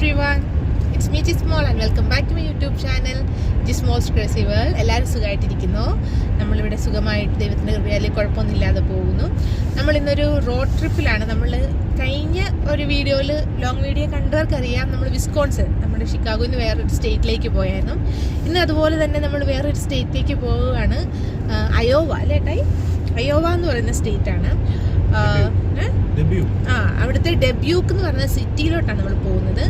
everyone, it's me Jismol and welcome back to my YouTube channel Jismol's Crazy World. എല്ലാവരും സുഖമായിട്ടിരിക്കുന്നു. നമ്മളിവിടെ സുഖമായിട്ട് ദൈവത്തിൻ്റെ കൃപയാൽ കുഴപ്പമൊന്നുമില്ലാതെ പോകുന്നു. നമ്മളിന്നൊരു റോഡ് ട്രിപ്പിലാണ്. നമ്മൾ കഴിഞ്ഞ ഒരു വീഡിയോയിൽ ലോങ് വീഡിയോ കണ്ടവർക്കറിയാം, നമ്മൾ വിസ്കോൺസിൻ നമ്മുടെ ഷിക്കാഗോയിൽ നിന്ന് വേറൊരു സ്റ്റേറ്റിലേക്ക് പോയായിരുന്നു. ഇന്ന് അതുപോലെ തന്നെ നമ്മൾ വേറൊരു സ്റ്റേറ്റിലേക്ക് പോവുകയാണ്. അയോവ അല്ലേ ടൈ? അയോവ എന്ന് പറയുന്ന സ്റ്റേറ്റാണ്. അവിടുത്തെ ഡെബ്യൂക്ക് എന്ന് പറയുന്ന സിറ്റിയിലോട്ടാണ് നമ്മൾ പോകുന്നത്.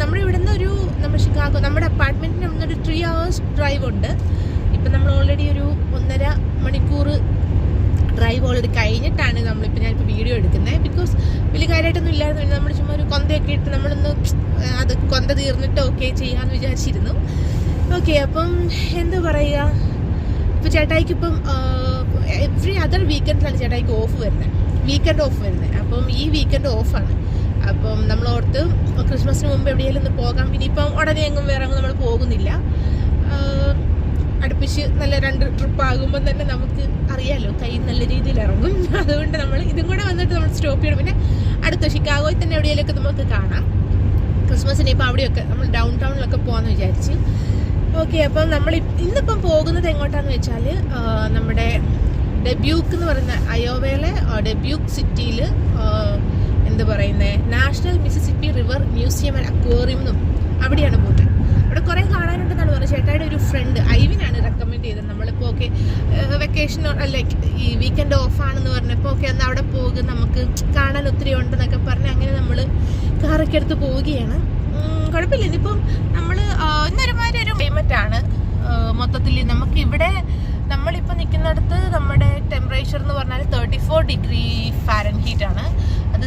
നമ്മളിവിടെ നിന്ന് നമ്മുടെ ഷിക്കാഗോ നമ്മുടെ അപ്പാർട്ട്മെൻറ്റിന് അവിടെ നിന്ന് ഒരു 3 hours ഡ്രൈവ് ഉണ്ട്. ഇപ്പം നമ്മൾ ഓൾറെഡി ഒരു 1.5 മണിക്കൂർ ഡ്രൈവ് ഓൾറെഡി കഴിഞ്ഞിട്ടാണ് ഞാനിപ്പോൾ വീഡിയോ എടുക്കുന്നത്. ബിക്കോസ് വലിയ കാര്യമായിട്ടൊന്നും ഇല്ലായിരുന്നു. നമ്മൾ ചുമ്മാ ഒരു കൊന്തയൊക്കെ ഇട്ട് നമ്മളൊന്ന് അത് കൊന്ത തീർന്നിട്ട് ഓക്കെ ചെയ്യാമെന്ന് വിചാരിച്ചിരുന്നു. ഓക്കെ, അപ്പം എന്താ പറയുക, ഇപ്പോൾ ചേട്ടായിക്ക് ഇപ്പം എവ്രി അതർ വീക്കെൻഡിലാണ് ചേട്ടായിക്ക് വീക്കെൻഡ് ഓഫ് വരുന്നത്. അപ്പം ഈ വീക്കെൻഡ് ഓഫാണ്. അപ്പം നമ്മൾ ഓർത്ത് ക്രിസ്മസിന് മുമ്പ് എവിടെയെങ്കിലും ഒന്ന് പോകാം. ഇനിയിപ്പം ഉടനെ എങ്ങും വേറെ നമ്മൾ പോകുന്നില്ല. അടുപ്പിച്ച് നല്ല 2 ട്രിപ്പ് ആകുമ്പം തന്നെ നമുക്ക് അറിയാമല്ലോ, കൈ നല്ല രീതിയിൽ ഇറങ്ങും. അതുകൊണ്ട് നമ്മൾ ഇതും കൂടെ വന്നിട്ട് നമ്മൾ സ്റ്റോപ്പ് ചെയ്യണം. പിന്നെ അടുത്ത ഷിക്കാഗോയിൽ തന്നെ എവിടെയെങ്കിലൊക്കെ നമുക്ക് കാണാം. ക്രിസ്മസിന് ഇപ്പം അവിടെയൊക്കെ നമ്മൾ ഡൗൺ ടൗണിലൊക്കെ പോകാമെന്ന് വിചാരിച്ച്. ഓക്കെ, അപ്പം നമ്മൾ ഇന്നിപ്പം പോകുന്നത് എങ്ങോട്ടാന്ന് വെച്ചാൽ നമ്മുടെ ഡെബ്യൂക്ക് എന്ന് പറയുന്ന അയോവയിലെ ഡെബ്യൂക്ക് സിറ്റിയിൽ എന്താ പറയുന്നത്, national Mississippi river museum and aquarium എന്നും അവിടെയാണ് പോകുന്നത്. അവിടെ കുറേ കാണാനുണ്ടെന്നാണ് പറഞ്ഞത്. ചേട്ടായുടെ ഒരു ഫ്രണ്ട് ഐവിനാണ് റെക്കമെൻഡ് ചെയ്തത്. നമ്മളിപ്പോൾ ഓക്കെ വെക്കേഷൻ ലൈക്ക് ഈ വീക്കെൻഡ് ഓഫാണെന്ന് പറഞ്ഞപ്പോൾ ഓക്കെ എന്നാൽ അവിടെ പോകുക, നമുക്ക് കാണാൻ ഒത്തിരി ഉണ്ടെന്നൊക്കെ പറഞ്ഞ് അങ്ങനെ നമ്മൾ കാറൊക്കെ എടുത്ത് പോവുകയാണ്. കുഴപ്പമില്ല. ഇനിയിപ്പം നമ്മൾ ഇന്നൊരുമാതിരി ഒരു ക്ലൈമറ്റാണ് മൊത്തത്തിൽ. നമുക്ക് ഇവിടെ നമ്മളിപ്പോൾ നിൽക്കുന്നിടത്ത് നമ്മുടെ ടെമ്പറേച്ചർ എന്ന് പറഞ്ഞാൽ 34 ഡിഗ്രി ഫാരൻഹീറ്റ് ആണ്. അത്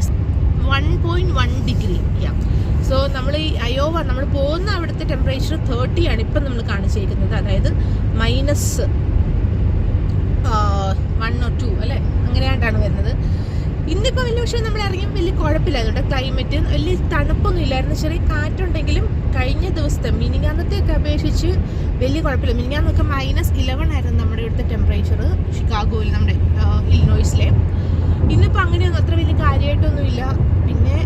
1.1 ഡിഗ്രി. സോ നമ്മൾ ഈ അയോവ നമ്മൾ പോകുന്ന അവിടുത്തെ ടെമ്പറേച്ചർ 30 ആണ് ഇപ്പം നമ്മൾ കാണിച്ചേക്കുന്നത്. അതായത് -1 or 2 അല്ലേ, അങ്ങനെയായിട്ടാണ് വരുന്നത്. ഇന്നിപ്പോൾ വലിയ പക്ഷേ നമ്മൾ ഇറങ്ങിയപ്പോൾ വലിയ കുഴപ്പമില്ലായിരുന്നു. ക്ലൈമറ്റ് വലിയ തണുപ്പൊന്നും ഇല്ലായിരുന്നു. ചെറിയ കാറ്റുണ്ടെങ്കിലും കഴിഞ്ഞ ദിവസത്തെ മിനിങ്ങാന്നത്തെയൊക്കെ അപേക്ഷിച്ച് വലിയ കുഴപ്പമില്ല. മിനിങ്ങാന്നൊക്കെ -11 ആയിരുന്നു നമ്മുടെ ഇവിടുത്തെ ടെമ്പറേച്ചർ ഷിക്കാഗോയിൽ, നമ്മുടെ ഇലിനോയ്സിലെ. ഇന്നിപ്പോൾ അങ്ങനെയൊന്നും അത്ര വലിയ കാര്യമായിട്ടൊന്നുമില്ല. പിന്നെ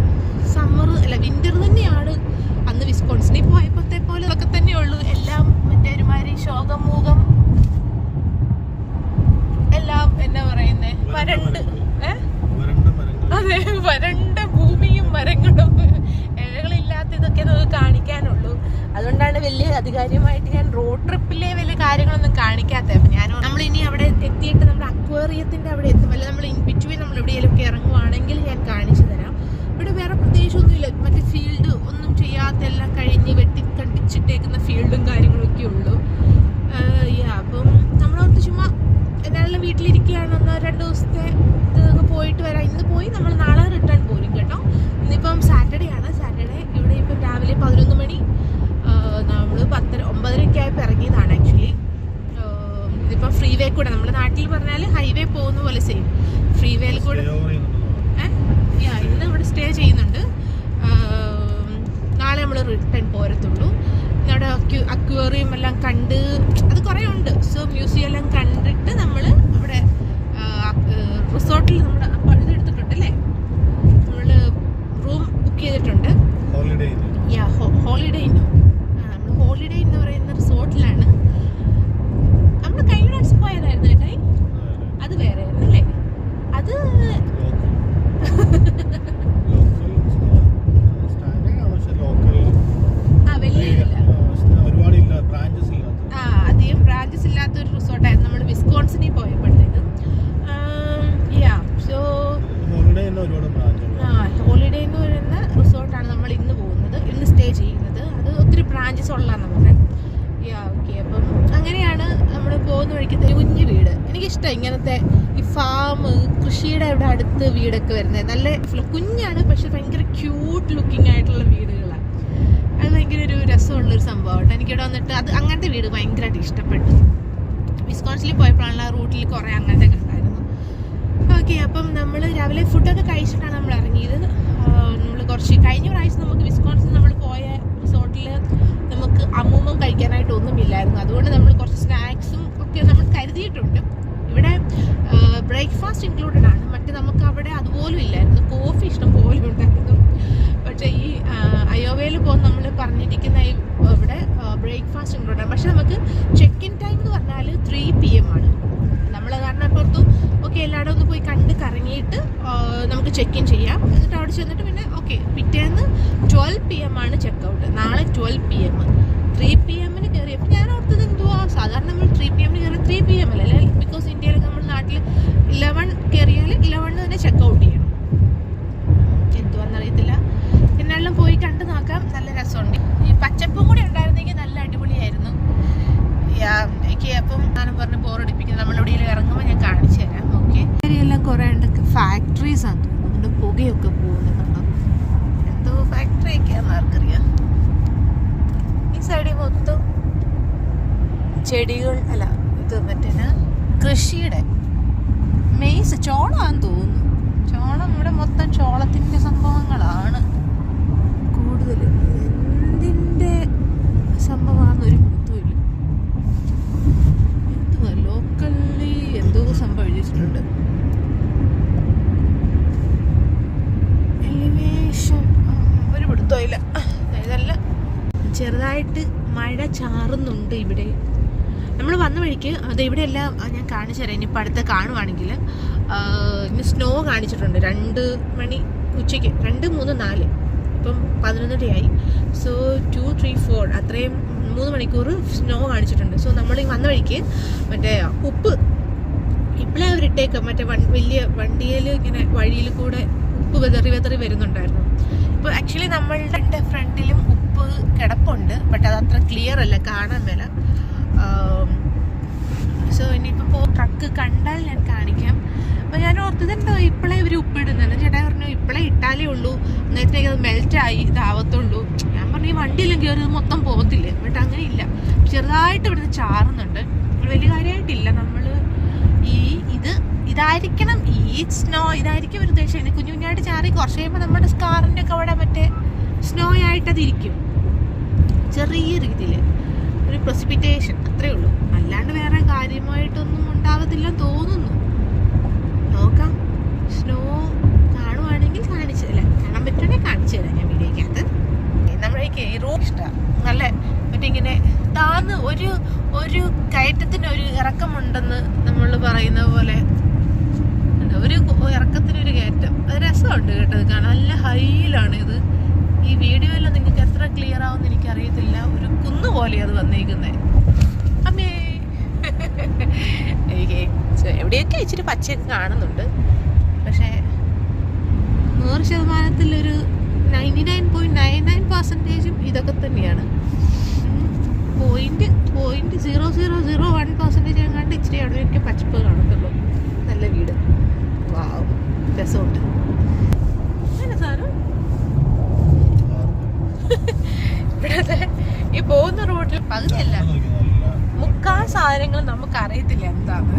വിൻ്റർ തന്നെയാണ് അന്ന് വിസ്കോൺസിനിൽ പോയപ്പോഴത്തെ പോലെ ഒക്കെ തന്നെയുള്ളൂ. എല്ലാം മറ്റേ ഒരുമാതിരി ശോകമൂകം, എല്ലാം എന്നാ പറയുന്നേ, അതെ, വരണ്ട ഭൂമിയും മരങ്ങളും ഇലകളില്ലാത്ത ഇതൊക്കെ നമുക്ക് കാണിക്കാനുള്ളൂ. അതുകൊണ്ടാണ് വലിയ അധികാരികമായിട്ട് ഞാൻ റോഡ് ട്രിപ്പിലെ വലിയ കാര്യങ്ങളൊന്നും കാണിക്കാത്തത്. അപ്പം നമ്മളിനി അവിടെ എത്തിയിട്ട് നമ്മുടെ അക്വേറിയത്തിൻ്റെ അവിടെ എത്തും. അല്ല നമ്മൾ ഇൻ ബിറ്റ്വീൻ നമ്മൾ എവിടെയെങ്കിലുമൊക്കെ ഇറങ്ങുവാണെങ്കിൽ ഞാൻ കാണിച്ചു തരാം. ഇവിടെ വേറെ പ്രത്യേകിച്ചൊന്നുമില്ല. മറ്റേ ഫീൽഡ് ഒന്നും ചെയ്യാത്ത എല്ലാം കഴിഞ്ഞ് കണ്ടിച്ചിട്ടേക്കുന്ന ഫീൽഡും കാര്യങ്ങളൊക്കെ ഉള്ളൂ. അപ്പം നമ്മളോർത്ത് ചുമ്മാ എന്നാലും വീട്ടിലിരിക്കുകയാണ്, 1-2 ദിവസത്തെ ഇതൊക്കെ പോയിട്ട് വരാം. ഇന്ന് പോയി നമ്മൾ നാളെ റിട്ടേൺ പോരും കേട്ടോ. ഇന്നിപ്പം സാറ്റർഡേ ആണ്. സാറ്റർഡേ ഇവിടെ ഇപ്പം രാവിലെ 11 മണി, നമ്മൾ 9:30 ആയപ്പോൾ ഇറങ്ങിയതാണ് ആക്ച്വലി. ഇതിപ്പം ഫ്രീ വേ കൂടെ, നമ്മുടെ നാട്ടിൽ പറഞ്ഞാൽ ഹൈവേ പോകുന്ന പോലെ സെയിം ഫ്രീ വേയിൽ കൂടെ ഇന്ന് ഇവിടെ സ്റ്റേ ചെയ്യുന്നുണ്ട്. നാളെ നമ്മൾ റിട്ടേൺ പോരത്തുള്ളൂ. അവിടെ അക്വേറിയം എല്ലാം കണ്ട് അത് കുറേ ഉണ്ട്. സോ മ്യൂസിയം എല്ലാം കണ്ടിട്ട് നമ്മൾ അവിടെ റിസോർട്ടിൽ നമ്മുടെ ഇത് എടുത്തിട്ടുണ്ട് അല്ലേ, നമ്മൾ റൂം ബുക്ക് ചെയ്തിട്ടുണ്ട്. ഹോളിഡേ ഇന്നോ നമ്മൾ ഹോളിഡേ എന്ന് പറയുന്ന റിസോർട്ടിലാണ്. നമ്മൾ കഴിഞ്ഞ പ്രാവശ്യം പോയതായിരുന്നു കേട്ടോ. അത് വേറെ ആയിരുന്നു അല്ലേ? അത് അധികം ബ്രാഞ്ചസ് ഇല്ലാത്തൊരു റിസോർട്ടായിരുന്നു നമ്മൾ വിസ്കോൺസിനിൽ പോയപ്പോഴത്തേക്കും. ഹോളിഡേ എന്ന് പറയുന്ന റിസോർട്ടാണ് നമ്മൾ ഇന്ന് പോകുന്നത്, ഇന്ന് സ്റ്റേ ചെയ്യുന്നത്. അത് ഒത്തിരി ബ്രാഞ്ചസ് ഉള്ളതാണെന്ന് പറഞ്ഞത്. ഓക്കെ, അപ്പം അങ്ങനെയാണ് നമ്മൾ പോകുന്ന വഴിക്ക് കുഞ്ഞു വീട്. എനിക്കിഷ്ടം ഇങ്ങനത്തെ ഈ ഫാം കൃഷിയുടെ ഇവിടെ അടുത്ത് വീടൊക്കെ വരുന്നത്. നല്ല കുഞ്ഞാണ്, പക്ഷെ ഭയങ്കര ക്യൂട്ട് ലുക്കിംഗ് ആയിട്ടുള്ള വീടുകളാണ്. അത് ഭയങ്കര ഒരു രസമുള്ളൊരു സംഭവമാണ്. എനിക്കിവിടെ വന്നിട്ട് അങ്ങനത്തെ വീട് ഭയങ്കരമായിട്ട് ഇഷ്ടപ്പെട്ടു. വിസ്കോൺസിൽ പോയപ്പോഴാണ് ആ റൂട്ടിൽ കുറേ അങ്ങനത്തെ കണ്ടായിരുന്നു. ഓക്കെ, അപ്പം നമ്മൾ രാവിലെ ഫുഡൊക്കെ കഴിച്ചിട്ടാണ് നമ്മൾ ഇറങ്ങിയത്. നമ്മൾ കുറച്ച് കഴിഞ്ഞ പ്രാവശ്യം നമുക്ക് വിസ്കോൺസിൽ നമ്മൾ പോയ റിസോർട്ടിൽ നമുക്ക് അമ്മൂമ്മം കഴിക്കാനായിട്ട് ഒന്നുമില്ലായിരുന്നു. അതുകൊണ്ട് നമ്മൾ കുറച്ച് സ്നാക്സും ഒക്കെ നമ്മൾ കരുതിയിട്ടുണ്ട്. ഇവിടെ ബ്രേക്ക്ഫാസ്റ്റ് ഇൻക്ലൂഡഡ് ആണ്. മറ്റേ നമുക്ക് അവിടെ അതുപോലും ഇല്ലായിരുന്നു. കോഫി ഇഷ്ടം പോലെ ഉണ്ടായിരുന്നു. പക്ഷേ ഈ റിയോവേയിൽ പോകുന്ന നമ്മൾ പറഞ്ഞിരിക്കുന്ന ഇവിടെ ബ്രേക്ക്ഫാസ്റ്റ് ഇൻക്ലൂഡ് ആണ്. പക്ഷെ നമുക്ക് ചെക്ക് ഇൻ ടൈം എന്ന് പറഞ്ഞാൽ 3 PM ആണ്. നമ്മൾ കാരണം പുറത്തു ഓക്കെ എല്ലായിടും ഒന്ന് പോയി കണ്ട് കറങ്ങിയിട്ട് നമുക്ക് ചെക്ക് ഇൻ ചെയ്യാം. എന്നിട്ട് അവിടെ ചെന്നിട്ട് പിന്നെ ഓക്കെ പിറ്റേന്ന് 12 PM ആണ് ചെക്കൗട്ട്. നാളെ 12 PM. 3 PM കയറിയപ്പോൾ ഞാൻ ഓർത്തത് എന്തുവാ സാധാരണ നമ്മൾ 3 PM കയറി 3 PM അല്ലേ, ബിക്കോസ് ഇന്ത്യയിൽ നമ്മൾ നാട്ടിൽ 11 കയറിയാൽ 11 തന്നെ ചെക്കൗട്ട് ചെയ്യണം. എന്തുവാന്നറിയത്തില്ല. പിന്നെല്ലാം പോയി കണ്ട് നോക്കാം. നല്ല രസമുണ്ട്. ഈ പച്ചപ്പും കൂടി ഉണ്ടായിരുന്നെങ്കിൽ നല്ല അടിപൊളിയായിരുന്നു. എനിക്ക് അപ്പം ഞാനും പറഞ്ഞ് ബോറടിപ്പിക്കുന്നത് നമ്മളിവിടെ ഇറങ്ങുമ്പോൾ ഞാൻ കാണിച്ചു തരാം. ഓക്കെ, എല്ലാം കുറേ ഉണ്ട്. ഫാക്ടറീസ് ആണെന്ന് തോന്നുന്നുണ്ട്. പുകയൊക്കെ പോകുന്നുണ്ടോ, എന്തോ ഫാക്ടറി ഒക്കെയാണെന്ന് ആർക്കറിയാം. ഈ സൈഡിൽ മൊത്തം ചെടികൾ അല്ല, ഇത് മറ്റേ കൃഷിയുടെ മെയ്സ് ചോളമാണെന്ന് തോന്നുന്നു. ചോളം ഇവിടെ മൊത്തം ചോളത്തിൻ്റെ സംഭവങ്ങളാണ് കൂടുതൽ. എന്തിൻ്റെ സംഭവമാണെന്നൊരു പിടുത്തമില്ല. എന്തുവാ ലോക്കലി എന്തോ സംഭവിച്ചിട്ടുണ്ട്. എലിവേഷൻ ഒരു പിടുത്തമില്ല. ഇതല്ല, ചെറുതായിട്ട് മഴ ചാറുന്നുണ്ട് ഇവിടെ. നമ്മൾ വന്ന വഴിക്ക് അത് ഇവിടെ എല്ലാം ഞാൻ കാണിച്ചു തരാം. ഇനിയിപ്പോൾ അടുത്ത് കാണുവാണെങ്കിൽ ഇന്ന് സ്നോ കാണിച്ചിട്ടുണ്ട്. 2 മണി ഉച്ചയ്ക്ക് 2, 3, 4 ഇപ്പം 11:30 സോ 2, 3, 4 അത്രയും 3 മണിക്കൂർ സ്നോ കാണിച്ചിട്ടുണ്ട്. സോ നമ്മൾ വന്ന വഴിക്ക് മറ്റേ ഉപ്പ് ഇപ്പോഴേ അവരിട്ടേക്ക് മറ്റേ വലിയ വണ്ടിയിൽ ഇങ്ങനെ വഴിയിൽ കൂടെ ഉപ്പ് വെതറി വരുന്നുണ്ടായിരുന്നു. ഇപ്പോൾ ആക്ച്വലി നമ്മളുടെ ഫ്രണ്ടിലും ഉപ്പ് കിടപ്പുണ്ട്. ബട്ട് അത് അത്ര ക്ലിയർ അല്ല, കാണാൻ മേല. സോ ഇനിയിപ്പോൾ ട്രക്ക് കണ്ടാൽ ഞാൻ കാണിക്കാം. അപ്പോൾ ഞാൻ ഓർത്തതുണ്ടോ ഇപ്പോഴേ ഇവർ ഉപ്പിടുന്നത്. ചേട്ടാ പറഞ്ഞു ഇപ്പോഴേ ഇട്ടാലേ ഉള്ളൂ, നേരത്തേക്ക് അത് മെൽറ്റായി ഇതാവത്തുള്ളൂ. ഞാൻ പറഞ്ഞു ഈ വണ്ടിയെല്ലാം കയറി മൊത്തം പോകത്തില്ലേ. ബട്ട് അങ്ങനെ ഇല്ല, ചെറുതായിട്ട് ഇവിടുന്ന് ചാറുന്നുണ്ട്. വലിയ കാര്യമായിട്ടില്ല. നമ്മൾ ഇതായിരിക്കണം ഈ സ്നോ, ഇതായിരിക്കും ഒരു ഉദ്ദേശം. ഇനി കുഞ്ഞു കുഞ്ഞായിട്ട് ചാറി കുറച്ച് കഴിയുമ്പോൾ നമ്മുടെ സ്കാറിൻ്റെ ഒക്കെ അവിടെ മറ്റേ സ്നോ ആയിട്ടതിരിക്കും. ചെറിയ രീതിയിൽ ഒരു പ്രസിപ്പിറ്റേഷൻ അത്രേ ഉള്ളൂ, അല്ലാണ്ട് വേറെ കാര്യമായിട്ടൊന്നും ഉണ്ടാവത്തില്ലെന്ന് തോന്നുന്നു. നോക്കാം, സ്നോ കാണുവാണെങ്കിൽ കാണിച്ചു തരാം. കാണാൻ പറ്റുവാണെങ്കിൽ കാണിച്ചു തരാം ഞാൻ വീഡിയോക്കകത്ത്. നമ്മളേക്ക് റോഡ് ഇഷ്ടമാണ്. നല്ല മറ്റേ ഇങ്ങനെ താന്ന് ഒരു കയറ്റത്തിന് ഒരു ഇറക്കമുണ്ടെന്ന് നമ്മൾ പറയുന്ന പോലെ ഒരു ഇറക്കത്തിനൊരു കയറ്റം. അത് രസമുണ്ട് കേട്ടത് കാണാൻ. നല്ല ഹൈയിലാണ് ഇത്. ഈ വീഡിയോയിലും നിങ്ങൾക്ക് എത്ര ക്ലിയർ ആവുമെന്ന് എനിക്കറിയത്തില്ല. ഒരു കുന്നു പോലെ അത് വന്നേക്കുന്നത്. അമ്മേ എവിടെയൊക്കെ ഇച്ചിരി പച്ചയൊക്കെ കാണുന്നുണ്ട്. പക്ഷേ 100%ഒരു 99.99% ഇതൊക്കെ തന്നെയാണ്. 0.0001% ഞാൻ കണ്ട് ഇച്ചിരി അവിടെയൊക്കെ പച്ചപ്പ് കാണത്തുള്ളൂ. നല്ല വീട്, വാവ്, രസമുണ്ട്. അങ്ങനെ സാധനം ഇവിടെ ഈ പോകുന്ന റോഡിൽ പകുതിയല്ല മുക്കാൽ സാധനങ്ങൾ നമുക്ക് അറിയത്തില്ല എന്താണ്.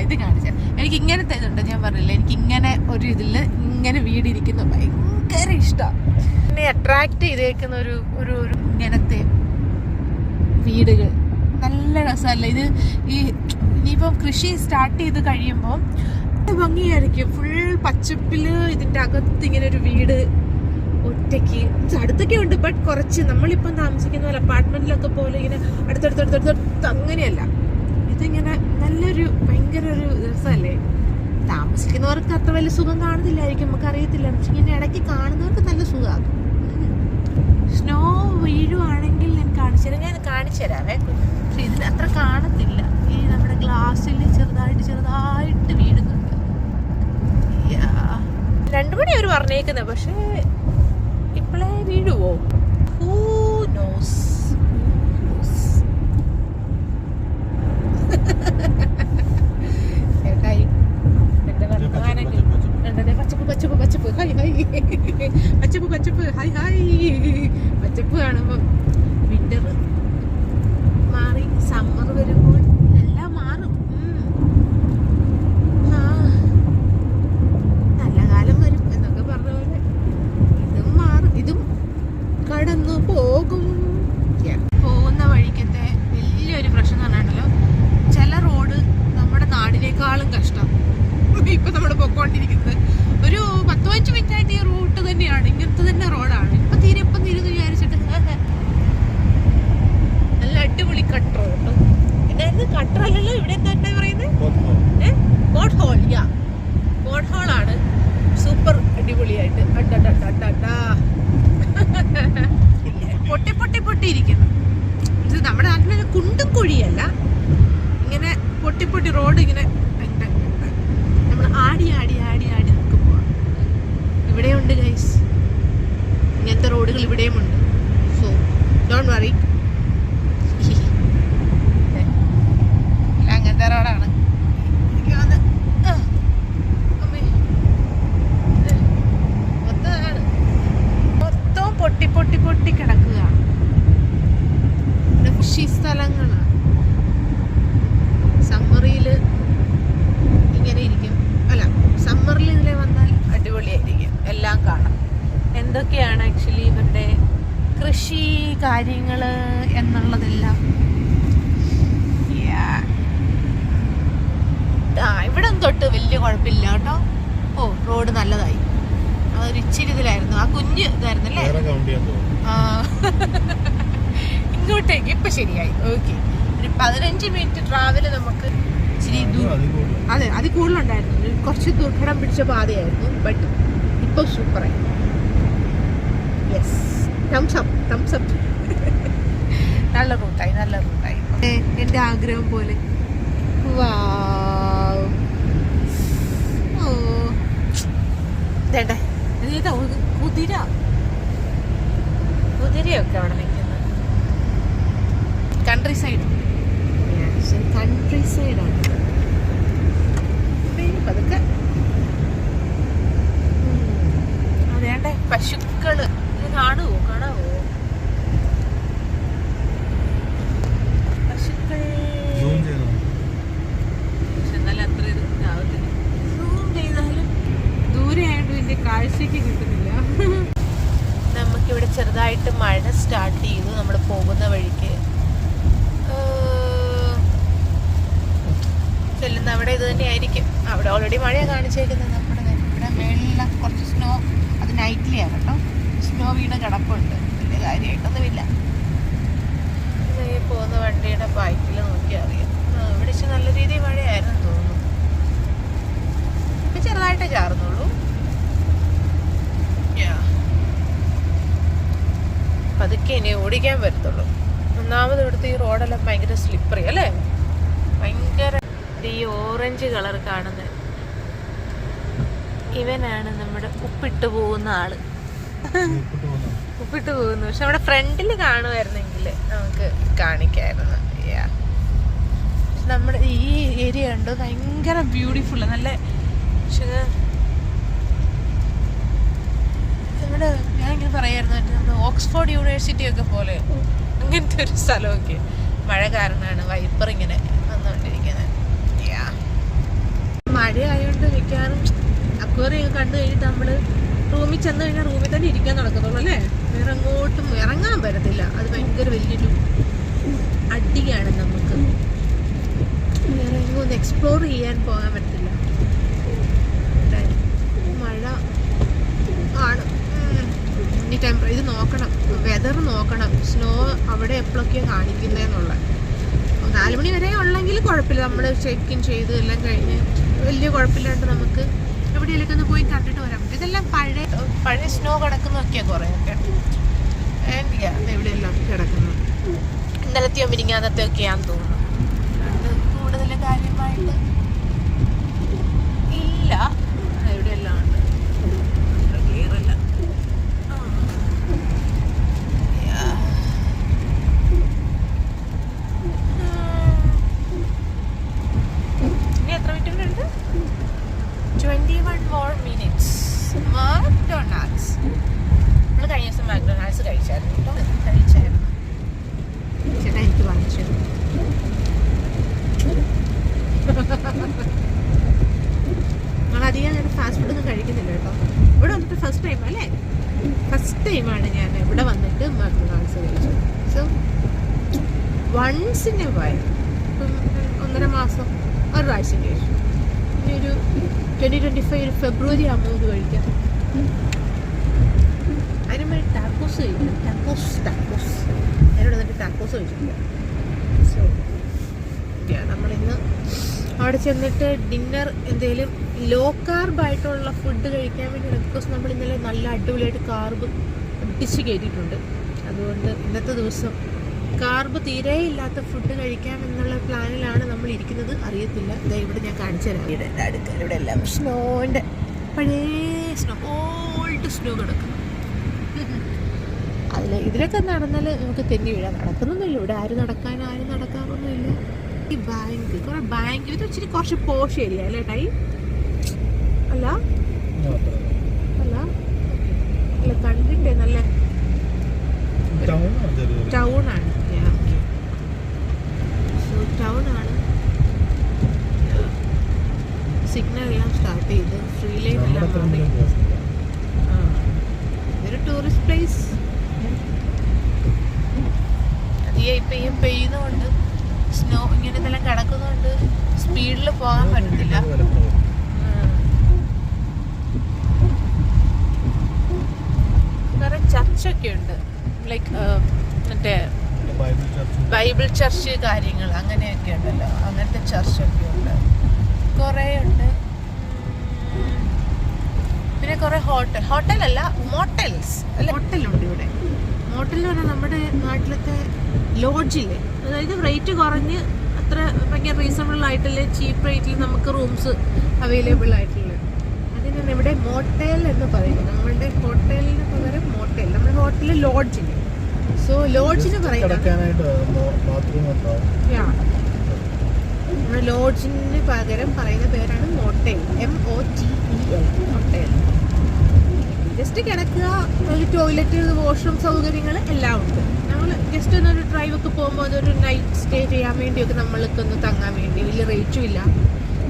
ഇത് കാണിച്ചാൽ എനിക്ക് ഇങ്ങനത്തെ ഇതുണ്ട്. ഞാൻ പറഞ്ഞില്ല, എനിക്ക് ഇങ്ങനെ ഒരു ഇതിൽ ഇങ്ങനെ വീടിരിക്കുന്ന ഭയങ്കര ഇഷ്ടമാണ്. എന്നെ അട്രാക്ട് ചെയ്തേക്കുന്ന ഒരു ഇങ്ങനത്തെ വീടുകൾ നല്ല രസമല്ല ഇത്. ഇനിയിപ്പം കൃഷി സ്റ്റാർട്ട് ചെയ്ത് കഴിയുമ്പോൾ ഭംഗിയായിരിക്കും. ഫുൾ പച്ചപ്പിൽ ഇതിൻ്റെ അകത്ത് ഇങ്ങനെ ഒരു വീട് ഒറ്റയ്ക്ക്. അടുത്തൊക്കെ ഉണ്ട്, ബട്ട് കുറച്ച് നമ്മളിപ്പം താമസിക്കുന്ന പോലെ അപ്പാർട്ട്മെന്റിലൊക്കെ പോലെ ഇങ്ങനെ അടുത്തടുത്തടുത്തടുത്ത് അങ്ങനെയല്ല. ഇതിങ്ങനെ നല്ലൊരു ഭയങ്കര ഒരു രസമല്ലേ. താമസിക്കുന്നവർക്ക് അത്ര വലിയ സുഖം കാണുന്നില്ലായിരിക്കും, നമുക്കറിയത്തില്ല. പക്ഷെ ഇങ്ങനെ ഇടയ്ക്ക് കാണുന്നവർക്ക് നല്ല സുഖമാണ്. സ്നോ വീഴുവാണെങ്കിൽ ഞാൻ കാണിച്ചു തരാവേ. പക്ഷെ ഇതിന് അത്ര കാണത്തില്ല. ഈ നമ്മുടെ ഗ്ലാസ്സിൽ ചെറുതായിട്ട് വീഴുന്നുണ്ട്. 2 മണി അവർ പറഞ്ഞേക്കുന്നത്, പക്ഷേ ഇപ്പോഴേ വീഴുവോ? Who knows? ഏട്ടായി എൻ്റെ വർത്തമാനങ്ങൾ പച്ചപ്പ് ഹായ് പച്ചപ്പ് ഹായ് പച്ചപ്പ് കാണുമ്പോൾ വിന്റർ മാറി സമ്മർ വരുമ്പോൾ എല്ലാം മാറും. നല്ല കാലം വരും എന്നൊക്കെ പറഞ്ഞ പോലെ ഇതും മാറും, ഇതും കടന്നു പോകും. പോകുന്ന വഴിക്കത്തെ വലിയൊരു പ്രശ്നം എന്ന് പറഞ്ഞാണല്ലോ, ചില റോഡ് നമ്മുടെ നാടിനേക്കാളും കഷ്ടം. ഇപ്പം നമ്മൾ പൊക്കോണ്ടിരിക്കുന്നത് ഒരു 10-15 മിനിറ്റായിട്ട് ഈ റൂട്ട് തന്നെയാണ്, ഇങ്ങനത്തെ തന്നെ റോഡാണ്. ഇപ്പം തീരെ കുഴിയല്ല, ഇങ്ങനെ പൊട്ടി പൊട്ടി റോഡ് ഇങ്ങനെ നമ്മൾ ആടി ആടി ആടി ആടി നമുക്ക് പോവാം. ഇവിടെയുണ്ട് ഗൈസ്, ഇങ്ങനത്തെ റോഡുകൾ ഇവിടെയും ഉണ്ട്. സോ ഡോണ്ട് വറി, അങ്ങനത്തെ റോഡാണ്. മൊത്തം പൊട്ടി പൊട്ടി പൊട്ടി കിടക്കുക. ഇവിടെ കൃഷി സ്ഥലങ്ങളാണ്. സമ്മറിൽ ഇങ്ങനെ ഇരിക്കും, അല്ല സമ്മറിൽ ഇതിലെ വന്നാൽ അടിപൊളിയായിരിക്കും, എല്ലാം കാണാം. എന്തൊക്കെയാണ് ആക്ച്വലി ഇവരുടെ കൃഷി കാര്യങ്ങൾ എന്നുള്ളതെല്ലാം. ഇവിടെ തൊട്ട് വലിയ കുഴപ്പമില്ല കേട്ടോ. ഓ റോഡ് നല്ലതായി. അതൊരു ഇച്ചിരി ഇതിലായിരുന്നു, ആ കുഞ്ഞ് ഇതായിരുന്നല്ലേ. ഇങ്ങോട്ടേക്ക് ഇപ്പൊ ശരിയായി. ഓക്കെ, ഒരു 15 മിനിറ്റ് ട്രാവല് നമുക്ക് ഇച്ചിരി അതെ അതിൽ കൂടുതലുണ്ടായിരുന്നു. കുറച്ച് ദുർഘടം പിടിച്ച പാതയായിരുന്നു, ബട്ട് ഇപ്പൊ സൂപ്പറായി. Yes, thumbs up thumbs up. നല്ല റൂട്ടായി, നല്ല റൂട്ടായി. എൻ്റെ ആഗ്രഹം പോലെ. കുതിരയൊക്കെ അവിടെ നിൽക്കുന്നത്. കൺട്രി സൈഡ്, കൺട്രി സൈഡാണ്. പതുക്കെ അതേണ്ടേ പശുക്കള് കാണുവോ കാണാവോ? പശുക്കൾ എന്നാലും അത്ര ഇത് ആവത്തില്ല. സൂം ചെയ്താലും ദൂരെ ആയതുകൊണ്ട് വലിയ കാഴ്ചക്ക് കിട്ടുന്നില്ല. നമുക്കിവിടെ ചെറുതായിട്ട് മഴ സ്റ്റാർട്ട് ചെയ്തു നമ്മൾ പോകുന്ന വഴിക്ക്. ചെല്ലുന്ന അവിടെ ഇത് തന്നെയായിരിക്കും. അവിടെ ഓൾറെഡി മഴയാണ് കാണിച്ചേക്കുന്നത്. നമ്മുടെ ഇവിടെ മേളിൽ കുറച്ച് സ്നോ, അത് നൈറ്റിലെയാണ് കേട്ടോ. സ്നോ വീണ് കിടപ്പുണ്ട്, വലിയ കാര്യമായിട്ടൊന്നുമില്ല. പോകുന്ന വണ്ടിയുടെ ബൈക്കിൽ നോക്കിയാൽ അറിയാം. ഇവിടെ നല്ല രീതിയിൽ മഴയായിരുന്നു തോന്നുന്നു. ഇപ്പം ചെറുതായിട്ടേ ചാറുന്നുള്ളൂ. പതുക്കെ ഇനി ഓടിക്കാൻ പറ്റത്തുള്ളൂ. ഒന്നാമത് ഇവിടുത്തെ ഈ റോഡെല്ലാം ഭയങ്കര സ്ലിപ്പറി അല്ലേ, ഭയങ്കര. ഈ ഓറഞ്ച് കളർ കാണുന്നത് ഇവനാണ് നമ്മുടെ ഉപ്പിട്ട് പോകുന്ന ആള്. ഉപ്പിട്ട് പോകുന്നു. പക്ഷെ നമ്മുടെ ഫ്രണ്ടിൽ കാണുമായിരുന്നെങ്കിൽ നമുക്ക് കാണിക്കായിരുന്നു. നമ്മുടെ ഈ ഏരിയ ഉണ്ട് ഭയങ്കര ബ്യൂട്ടിഫുൾ, നല്ല. പക്ഷെ നമ്മുടെ ഞാൻ ഇങ്ങനെ പറയായിരുന്നു, നമ്മുടെ ഓക്സ്ഫോർഡ് യൂണിവേഴ്സിറ്റി ഒക്കെ പോലെ അങ്ങനത്തെ ഒരു സ്ഥലമൊക്കെ മഴ കാരണമാണ് വൈപ്പർ ഇങ്ങനെ വന്നുകൊണ്ടിരിക്കുന്നത്. മഴ ആയതുകൊണ്ട് മിക്കവാറും അക്വേറിയം കണ്ടു കഴിഞ്ഞിട്ട് നമ്മൾ റൂമിൽ ചെന്ന് കഴിഞ്ഞാൽ റൂമിൽ തന്നെ ഇരിക്കാൻ നടക്കത്തുള്ളൂ അല്ലേ. വേറെ അങ്ങോട്ടും ഇറങ്ങാൻ പറ്റത്തില്ല. അത് ഭയങ്കര വലിയൊരു അടിയാണ് നമുക്ക്. വേറെ എങ്ങോട്ട് എക്സ്പ്ലോർ ചെയ്യാൻ പോകാൻ പറ്റില്ല. മഴ ആണ്. ഇനി ഇത് നോക്കണം, വെതർ നോക്കണം, സ്നോ അവിടെ എപ്പോഴൊക്കെയാണ് കാണിക്കുന്നതെന്നുള്ള. 4 മണി വരെ ഉള്ളെങ്കിൽ കുഴപ്പമില്ല. നമ്മൾ ചെക്ക് ഇൻ ചെയ്ത് എല്ലാം കഴിഞ്ഞ് വലിയ കുഴപ്പമില്ലാണ്ട് നമുക്ക് എവിടെയെങ്കിലൊക്കെ ഒന്ന് പോയി കണ്ടിട്ട് വരാൻ പറ്റും. ഇതെല്ലാം പഴയ സ്നോ കിടക്കുന്നൊക്കെയാണ് കുറേയൊക്കെ. എവിടെയെല്ലാം കിടക്കുന്നു. ഇന്നലത്തെയോ മിനിങ്ങാന്നത്തെ ഒക്കെയാന്ന് തോന്നുന്നു. കൂടുതൽ കാര്യമായിട്ട് ഇല്ല. എവിടെയെല്ലാം ഉണ്ട്, ക്ലിയർ അല്ല. ഇനി എത്ര മിനിറ്റ് ഉണ്ട്? 21 more minutes. മാക്ഡൊണാൾഡ്സ്. നമ്മൾ കഴിഞ്ഞ ദിവസം മാക്ഡൊണാൾഡ്സ് കഴിച്ചായിരുന്നു കേട്ടോ. കഴിച്ചായിരുന്നു. ചേട്ടാ എനിക്ക് വാങ്ങിച്ചു. നമ്മളധികം അങ്ങനെ ഫാസ്റ്റ് ഫുഡൊന്നും കഴിക്കുന്നില്ല കേട്ടോ. ഇവിടെ വന്നിട്ട് ഫസ്റ്റ് ടൈം അല്ലേ, ഫസ്റ്റ് ടൈമാണ് ഞാൻ ഇവിടെ വന്നിട്ട് മാക്ഡൊണാൾഡ്സ് കഴിച്ചത്. So once in a while, 1.5 മാസം ഒരു പ്രാവശ്യം കഴിച്ചു. ഇനി ഒരു 2025 ഫെബ്രുവരി ആകുമ്പോൾ ഇത് കഴിക്കാം. അതിനുവേണ്ടി ടാക്കോസ് കഴിക്കണം. ടാക്കോസ് അതിനോട് വന്നിട്ട് ടാക്കോസ് കഴിച്ചിട്ടില്ല. സോ നമ്മളിന്ന് അവിടെ ചെന്നിട്ട് ഡിന്നർ എന്തെങ്കിലും ലോ കാർബായിട്ടുള്ള ഫുഡ് കഴിക്കാൻ വേണ്ടിയാണ്. ബിക്കോസ് നമ്മൾ ഇന്നലെ നല്ല അടിപൊളിയായിട്ട് കാർബ് അടിച്ച് കയറ്റിയിട്ടുണ്ട്. അതുകൊണ്ട് ഇന്നത്തെ ദിവസം കാർബ് തീരെ ഇല്ലാത്ത ഫുഡ് കഴിക്കാം എന്നുള്ള പ്ലാനിലാണ് നമ്മൾ ഇരിക്കുന്നത്. അറിയത്തില്ല. ഇവിടെ ഞാൻ കാണിച്ചു തരാം. ഇവിടെ അടുക്കൽ ഇവിടെ എല്ലാം സ്നോൻ്റെ പഴയ സ്നോ, ഓൾഡ് സ്നോ കിടക്കും. ഇതിലൊക്കെ നടന്നാൽ നമുക്ക് തെന്നി വീഴാൻ. നടക്കുന്നൊന്നുമില്ല ഇവിടെ. ആരും നടക്കാറൊന്നുമില്ല. ഈ ബാങ്ക്, കുറെ ബാങ്ക്, ഇത് ഇച്ചിരി കുറച്ച് പോഷ് ഏരിയ അല്ലേ ടൈ? അല്ല അല്ല അല്ല, കണ്ടിട്ടേ നല്ല ടൗൺ ആണ്. ടൗൺ ആണ്. സിഗ്നൽ എല്ലാം സ്റ്റാർട്ട് ചെയ്ത് ഫ്രീ ലൈൻ എല്ലാം മാറി. ഇതൊരു ടൂറിസ്റ്റ് പ്ലേസ്. ഇപ്പം പെയ്യുന്നതുകൊണ്ട് സ്നോ ഇങ്ങനെ ഇതെല്ലാം കിടക്കുന്നതുകൊണ്ട് സ്പീഡിൽ പോകാൻ പറ്റത്തില്ല. കുറെ ചർച്ചൊക്കെ ഉണ്ട്, ലൈക്ക് മറ്റേ ബൈബിൾ ചർച്ച് കാര്യങ്ങൾ അങ്ങനെയൊക്കെ ഉണ്ടല്ലോ. അങ്ങനത്തെ ചർച്ചൊക്കെ ഉണ്ട്, കുറേ ഉണ്ട്. പിന്നെ കുറെ ഹോട്ടലല്ല, മോട്ടൽസ് അല്ല, ഹോട്ടലുണ്ട് ഇവിടെ. മോട്ടൽ എന്ന് പറഞ്ഞാൽ നമ്മുടെ നാട്ടിലത്തെ ലോഡ്ജില്ലേ, അതായത് റേറ്റ് കുറഞ്ഞ് അത്ര ഭയങ്കര റീസണബിൾ ആയിട്ടല്ലേ, ചീപ്പ് റേറ്റിൽ നമുക്ക് റൂംസ് അവൈലബിൾ ആയിട്ടുള്ളത്. അതിനാണ് ഇവിടെ മോട്ടൽ എന്ന് പറയുന്നത്. നമ്മളുടെ ഹോട്ടലിന് പകരം മോട്ടൽ, നമ്മുടെ ഹോട്ടലിൽ ലോഡ്ജില്ലേ, സോ ലോഡ്ജിന് പറയുന്നത് നമ്മുടെ ലോഡ്ജിന് പകരം പറയുന്ന പേരാണ് മോട്ടൽ, MOTEL, മോട്ടൽ. ജസ്റ്റ് കിടക്കുക, ഒരു ടോയ്ലറ്റ്, വാഷ്റൂം സൗകര്യങ്ങൾ എല്ലാം ഉണ്ട്. നമ്മൾ ജസ്റ്റ് ഒന്നൊരു ഡ്രൈവൊക്കെ പോകുമ്പോൾ അതൊരു നൈറ്റ് സ്റ്റേ ചെയ്യാൻ വേണ്ടിയൊക്കെ നമ്മൾക്ക് ഒന്ന് തങ്ങാൻ വേണ്ടി. വലിയ റേറ്റും ഇല്ല,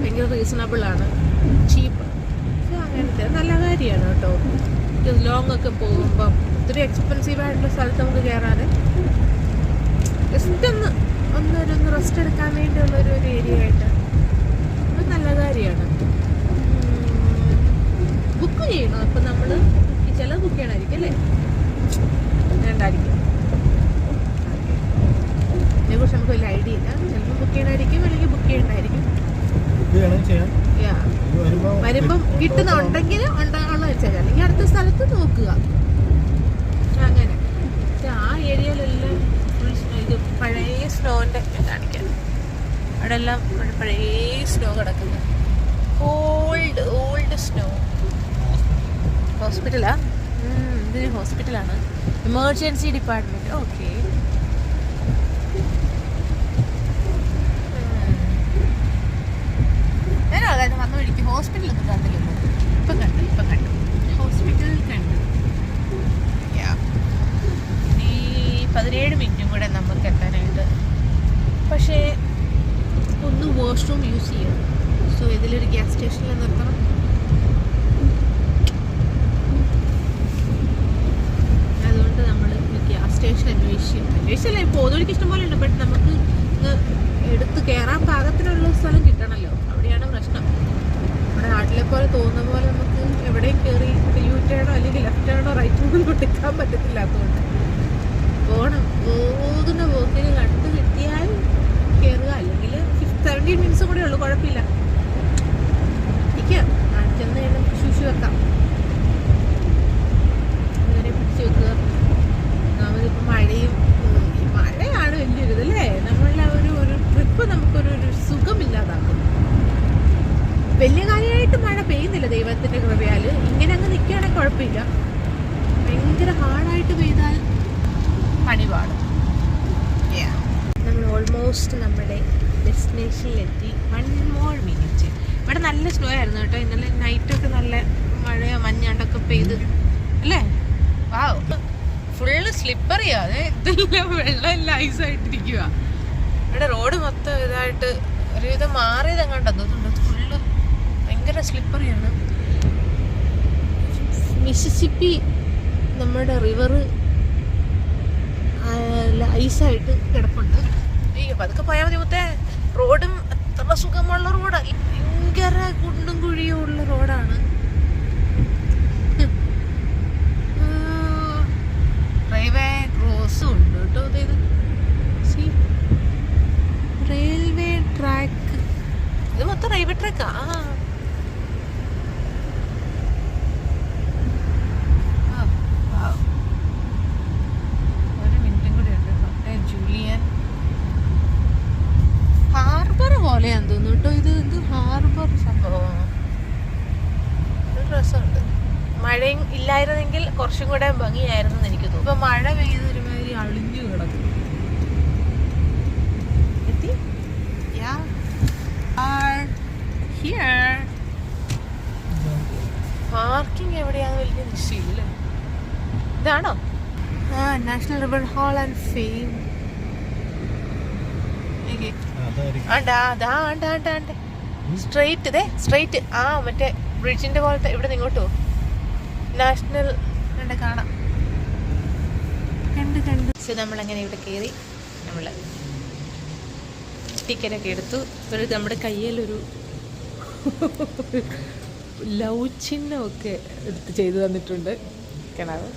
ഭയങ്കര റീസണബിൾ ആണ്, ചീപ്പ്. സോ അങ്ങനത്തെ നല്ല കാര്യമാണ് കേട്ടോ. ലോങ് ഒക്കെ പോകുമ്പം ഒത്തിരി എക്സ്പെൻസീവ് ആയിട്ടുള്ള സ്ഥലത്ത് നമുക്ക് കയറാതെ ജസ്റ്റ് ഒന്ന് റെസ്റ്റ് എടുക്കാൻ വേണ്ടിയുള്ളൊരു ഏരിയ ആയിട്ട് അത് നല്ല കാര്യമാണ്. ബുക്ക് ചെയ്യണം. അപ്പം നമ്മൾ ചിലത് ബുക്ക് ചെയ്യണമായിരിക്കും അല്ലേ? വേണ്ടായിരിക്കും. ഇതിനെക്കുറിച്ച് നമുക്ക് വലിയ ഐഡിയ ഇല്ല. ചിലപ്പോൾ ബുക്ക് ചെയ്യണമായിരിക്കും, അല്ലെങ്കിൽ ബുക്ക് ചെയ്യണ്ടായിരിക്കും. വരുമ്പം കിട്ടുന്നുണ്ടെങ്കിൽ ഉണ്ടാകാനുള്ള വെച്ചാൽ, അല്ലെങ്കിൽ അടുത്ത സ്ഥലത്ത് നോക്കുക. അങ്ങനെ ആ ഏരിയയിലെല്ലാം ഫുൾ ഇത് പഴയ സ്നോൻ്റെ കാണിക്കാൻ. അവിടെ എല്ലാം പഴയ സ്നോ കിടക്കുന്നത്, ഓൾഡ് സ്നോ. ഹോസ്പിറ്റലാ? ഇതിന് ഹോസ്പിറ്റലാണ്, എമർജൻസി ഡിപ്പാർട്ട്മെന്റ്. ഓക്കെ, ഞാൻ അതായത് വന്നു പിടിക്കും. ഹോസ്പിറ്റലൊന്നും കണ്ടില്ലല്ലോ. ഇപ്പം കണ്ടു ഹോസ്പിറ്റൽ കണ്ടു. ഇനി 17 മിനിറ്റും കൂടെ നമുക്ക് എത്താനായിട്ട്. പക്ഷേ ഒന്ന് വാഷ്റൂം യൂസ് ചെയ്യും. സോ ഇതിലൊരു ഗ്യാസ് സ്റ്റേഷനിൽ നിർത്തണം. അതുകൊണ്ട് നമ്മൾ ഗ്യാസ് സ്റ്റേഷൻ അന്വേഷിച്ചല്ലേ. പോകുന്നവർക്ക് ഇഷ്ടംപോലെ ഉണ്ട്, ബട്ട് നമുക്ക് എടുത്ത് കയറാൻ പാകത്തിനുള്ള സ്ഥലം കിട്ടണമല്ലോ. അവിടെയാണ് പ്രശ്നം. നമ്മുടെ നാട്ടിലെ പോലെ തോന്നുന്ന പോലെ നമുക്ക് എവിടെയും കയറി യു ടേണോ അല്ലെങ്കിൽ ലെഫ്റ്റ് ടേണോ റൈറ്റ് ടേണോ എടുക്കാൻ പറ്റത്തില്ലാത്തതുകൊണ്ട് പോകണം. പോകുന്ന പോക്കിന് കണ്ടു കിട്ടിയാൽ കയറുക, അല്ലെങ്കിൽ 17 മിനിറ്റ്സും കൂടെ ഉള്ളൂ, കുഴപ്പമില്ല. ചെന്ന് കഴിഞ്ഞാൽ ശുശി വെക്കാം, അങ്ങനെ പിടിച്ച് വെക്കുക. നമ്മളിപ്പോൾ മഴയാണ് വലിയൊരു ഇതല്ലേ. നമ്മളുടെ ഒരു ട്രിപ്പ് നമുക്കൊരു സുഖമില്ലാതാക്കും. വലിയ കാര്യമായിട്ട് മഴ പെയ്യുന്നില്ല ദൈവത്തിൻ്റെ കൃപയാൽ. ഇങ്ങനെ അങ്ങ് നിൽക്കുകയാണെങ്കിൽ കുഴപ്പമില്ല. ഭയങ്കര ഹാർഡായിട്ട് പെയ്താൽ പണി പാടും. നമ്മൾ ഓൾമോസ്റ്റ് നമ്മുടെ ഡെസ്റ്റിനേഷനിലെത്തി. 1 more minute. ഇവിടെ നല്ല സ്നോ ആയിരുന്നു കേട്ടോ. ഇന്നലെ നൈറ്റൊക്കെ നല്ല മഴയോ മഞ്ഞാണ്ടൊക്കെ പെയ്ത് അല്ലേ. വാവ്, ഫുള്ള് സ്ലിപ്പറിയാതെ ഇതെല്ലാം വെള്ളമെല്ലാം ഐസായിട്ടിരിക്കുക. ഇവിടെ റോഡ് മൊത്തം ഇതായിട്ട് ഒരുവിധം മാറിയതെങ്ങാണ്ട് തോന്നുന്നുണ്ട്. ഫുള്ള് ഭയങ്കര സ്ലിപ്പറിയാണ്. മിസിസിപ്പി നമ്മുടെ റിവർ ഐസായിട്ട് കിടപ്പുണ്ട്. അയ്യോ, പതുക്കെ പോയാൽ മതി മുത്തേ. റോഡും അത്ര സുഖമുള്ള റോഡല്ല, ഭയങ്കര കുണ്ടും കുഴിയും ഉള്ള റോഡാണ്. റെയിൽവേ ക്രോസും ഉണ്ട് കേട്ടോ. ഇത് റെയിൽവേ ട്രാക്ക്, ഇത് മൊത്തം റെയിൽവേ ട്രാക്കാ. ഒരു മിനിറ്റും കൂടി ഉണ്ട്. ജൂലി കുറച്ചും കൂടെ ഭംഗിയായിരുന്നു എന്ന് എനിക്ക് തോന്നുന്നു. ഇപ്പൊ മഴ പെയ്ത് ഒരുമാതിരി അളിഞ്ഞു കിടക്കും. എത്തി പാർക്കിംഗ് എവിടെയാന്ന് വലിയ നിശ്ചയില്ല. ഇതാണോ national river hall and fame? Straight ആ മറ്റേ ബ്രിഡ്ജിന്റെ പോലത്തെ ഇവിടെ നിന്ന് ഇങ്ങോട്ടോ നാഷണൽ കാണാം. കണ്ട് സോ നമ്മളങ്ങനെ ഇവിടെ കയറി നമ്മൾ ടിക്കറ്റൊക്കെ എടുത്തു. ഒരു നമ്മുടെ കയ്യിലൊരു ലവ് ചിഹ്നമൊക്കെ എടുത്ത് ചെയ്തു തന്നിട്ടുണ്ട്. കിണാവ്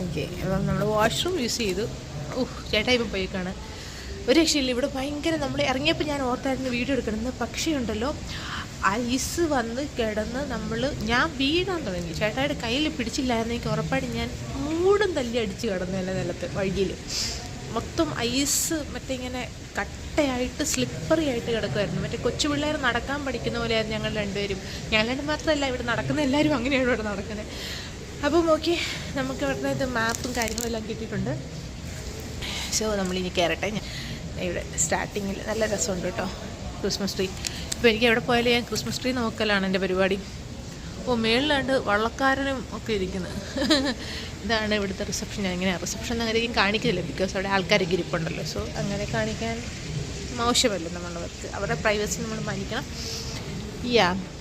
ഓക്കെ. അപ്പം നമ്മൾ വാഷ്റൂം യൂസ് ചെയ്തു. ചേട്ടാ ഇപ്പം പോയിക്കാണ്. ഒരു രക്ഷയില്ല. ഇവിടെ ഭയങ്കര നമ്മൾ ഇറങ്ങിയപ്പോൾ ഞാൻ ഓർത്തായിരുന്നു വീഡിയോ എടുക്കണമെന്ന്. പക്ഷേ ഉണ്ടല്ലോ ഐസ് വന്ന് കിടന്ന് ഞാൻ വീഴാൻ തുടങ്ങി. ചേട്ടായുടെ കയ്യിൽ പിടിച്ചില്ലായിരുന്നു. എനിക്ക് ഉറപ്പായിട്ട് ഞാൻ മൂടും തല്ലി അടിച്ച് കിടന്നല്ല നിലത്ത് വഴിയിൽ മൊത്തം ഐസ് മറ്റേ ഇങ്ങനെ കട്ടയായിട്ട് സ്ലിപ്പറി ആയിട്ട് കിടക്കുമായിരുന്നു. മറ്റേ കൊച്ചു പിള്ളേർ നടക്കാൻ പഠിക്കുന്ന പോലെയായിരുന്നു ഞങ്ങൾ രണ്ടുപേരും. ഞാൻ രണ്ടും മാത്രമല്ല ഇവിടെ നടക്കുന്ന എല്ലാവരും അങ്ങനെയാണ് ഇവിടെ നടക്കുന്നത്. അപ്പം ഓക്കെ, നമുക്ക് ഇവിടുത്തെ ഇത് മാപ്പും കാര്യങ്ങളും എല്ലാം കിട്ടിയിട്ടുണ്ട്. സോ നമ്മളിനി കയറട്ടെ. ഇവിടെ സ്റ്റാർട്ടിങ്ങിൽ നല്ല രസമുണ്ട് കേട്ടോ ക്രിസ്മസ് ട്രീ. ഇപ്പോൾ എനിക്ക് എവിടെ പോയാലും ഞാൻ ക്രിസ്മസ് ട്രീ നോക്കലാണ് എൻ്റെ പരിപാടി. മേളിലാണ്ട് വള്ളക്കാരനും ഒക്കെ ഇരിക്കുന്നത്. ഇതാണ് ഇവിടുത്തെ റിസപ്ഷൻ. ഞാൻ ഇങ്ങനെ റിസപ്ഷൻ അങ്ങനെയും കാണിക്കുന്നില്ല, ബിക്കോസ് അവിടെ ആൾക്കാരൊക്കെ ഇരിപ്പുണ്ടല്ലോ. സോ അങ്ങനെ കാണിക്കാൻ മോശമല്ല നമ്മളുടെ വർക്ക്. അവരുടെ പ്രൈവസി നമ്മൾ മാനിക്കണം.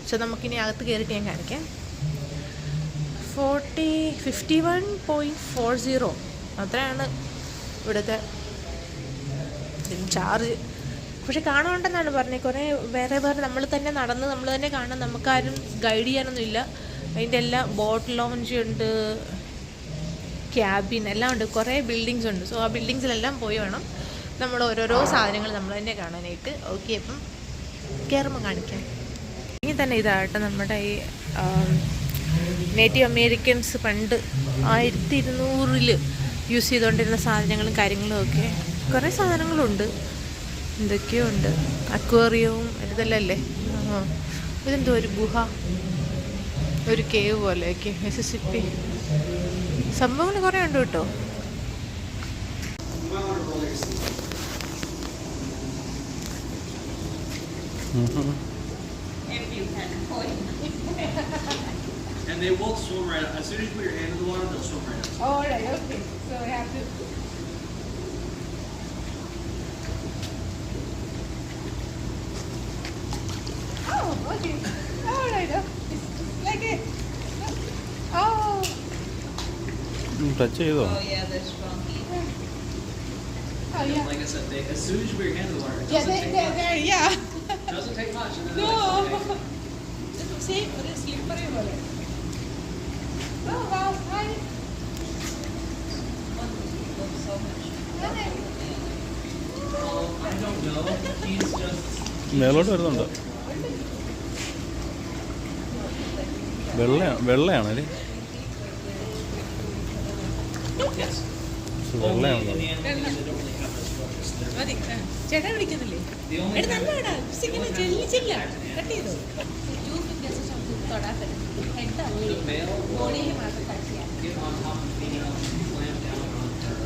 സോ നമുക്കിനി അകത്ത് കയറിയിട്ട് ഞാൻ കാണിക്കാം. 51.40 അത്രയാണ് ഇവിടുത്തെ ചാർജ്. പക്ഷെ കാണുന്നുണ്ടെന്നാണ് പറഞ്ഞത്. കുറേ വേറെ നമ്മൾ തന്നെ നടന്ന് നമ്മൾ തന്നെ കാണാൻ, നമുക്കാരും ഗൈഡ് ചെയ്യാനൊന്നുമില്ല. അതിൻ്റെ എല്ലാം ബോട്ട് ലോഞ്ച് ഉണ്ട്, ക്യാബിൻ എല്ലാം ഉണ്ട്, കുറേ ബിൽഡിങ്സ് ഉണ്ട്. സോ ആ ബിൽഡിങ്സിലെല്ലാം പോയി വേണം നമ്മൾ ഓരോരോ സാധനങ്ങൾ നമ്മൾ തന്നെ കാണാനായിട്ട്. ഓക്കെ, അപ്പം കയറുമ്പോൾ കാണിക്കാം. ഇനി തന്നെ ഇതാകട്ടെ നമ്മുടെ ഈ നേറ്റീവ് അമേരിക്കൻസ് പണ്ട് 1200 യൂസ് ചെയ്തുകൊണ്ടിരുന്ന സാധനങ്ങളും കാര്യങ്ങളും ഒക്കെ കുറേ സാധനങ്ങളുണ്ട്. എന്തൊക്കെയോ ഉണ്ട്. അക്വേറിയവും ഇതെല്ലാം അല്ലേ. ഇതെന്തോ ഒരു ഗുഹ, ഒരു കേവ് പോലെയൊക്കെ. മിസിസിപ്പി സംഭവങ്ങൾ കുറേ ഉണ്ട് കേട്ടോ. And they will swim right up. As soon as you put your hand in the water, they'll swim right up. Oh, all right, okay. So I have to. Oh, okay. All right. It's like it. Oh. Touch it. Oh yeah, they're funky. Oh yeah. Like I said, as soon as you put your hand in the water, it Yeah, yeah. doesn't take much. And then No. okay. See, it's slippery പോലെ. Oh wow, hi. I don't know. He's just. മേലോട്ട് വരുന്നുണ്ട്. വെള്ളയാണ് അല്ലേ? Yes. വെള്ളയാണ്. മതി. ചേട്ടാ വിളിക്കുന്നില്ലേ? എടാ നല്ലടാ. ഇങ്ങനെ ജെല്ലിച്ചില്ല. Cut ചെയ്തോ. തൊടാത്ത head ബോഡിയിൽ മാത്രം ടച്ച് ചെയ്യാം. Get on top of the clamp down on her.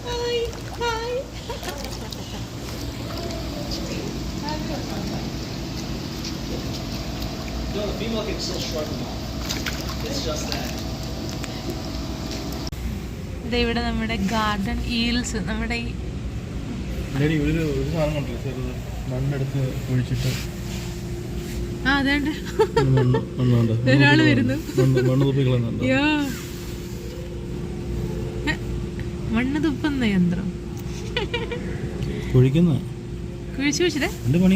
Hi. Hi. No, the female can still shrug them off. It's just that. ഇവിടെ നമ്മുടെ ഗാർഡൻ ഈൽസ് നമ്മുടെ ഈ ഒരു സാധനം കണ്ടില്ല ചെറുത് മണ്ണെടുത്ത് ഒഴിച്ചിട്ട് അതാണ്ട് ഒരാള് വരുന്നു. മണ്ണ് തുപ്പിക്കളയുന്നുണ്ട്. മണ്ണ് തുപ്പുന്ന യന്ത്രം കുഴിച്ചിട്ട് എന്റെ പണി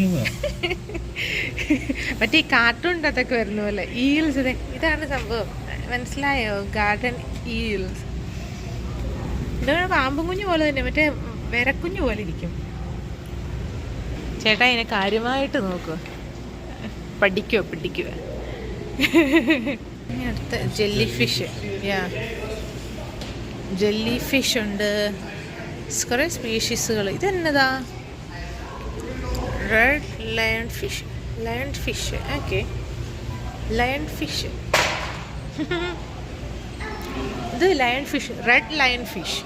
മറ്റേ ഈ കാർട്ടൂണിൻ്റെ അതൊക്കെ വരുന്ന പോലെ ഈൽസ്. ഇതാണ് സംഭവം, മനസ്സിലായോ? ഗാർഡൻ ഈൽസ്. ഇതാണ് പാമ്പും കുഞ്ഞു പോലെ തന്നെ, മറ്റേ വിരക്കുഞ്ഞു പോലെ ഇരിക്കും. ചേട്ടാ ഇതിനെ കാര്യമായിട്ട് നോക്കുക, പിടിക്കുക. അടുത്ത ജെല്ലി ഫിഷ്. ജെല്ലി ഫിഷ് ഉണ്ട്, കുറേ സ്പീഷീസുകൾ. ഇതെന്നതാ? Red lion fish. Okay, lion fish. ഇത് lion fish, red lion fish.